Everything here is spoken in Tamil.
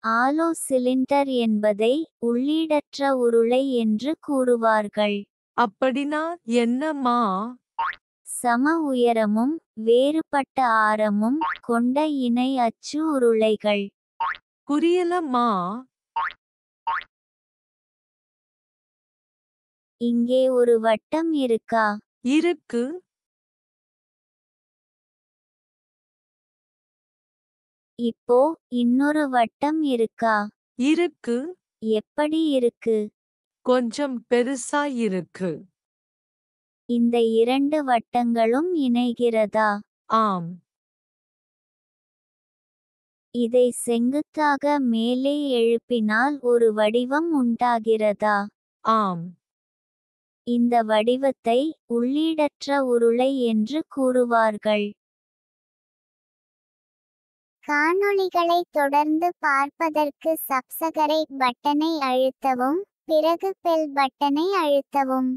ஆலோ சிலிண்டர் என்பதை உள்ளீடற்ற உருளை என்று கூறுவார்கள். அப்படின்னா என்னம்மா? சம உயரமும் வேறுபட்ட ஆரமும் கொண்ட இணை அச்சு உருளைகள். புரியலம்மா. இங்கே ஒரு வட்டம் இருக்கா? இருக்கு. இப்போ இன்னொரு வட்டம் இருக்கா? இருக்கு. எப்படி இருக்கு? கொஞ்சம் பெருசா இருக்கு. இந்த இரண்டு வட்டங்களும் இணைகிறதா? ஆம். இதை செங்குத்தாக மேலே எழுப்பினால் ஒரு வடிவம் உண்டாகிறதா? ஆம். இந்த வடிவத்தை உள்ளீடற்ற உருளை என்று கூறுவார்கள். காணொளிகளை தொடர்ந்து பார்ப்பதற்கு சப்ஸ்கிரைப் பட்டனை அழுத்தவும், பிறகு பெல் பட்டனை அழுத்தவும்.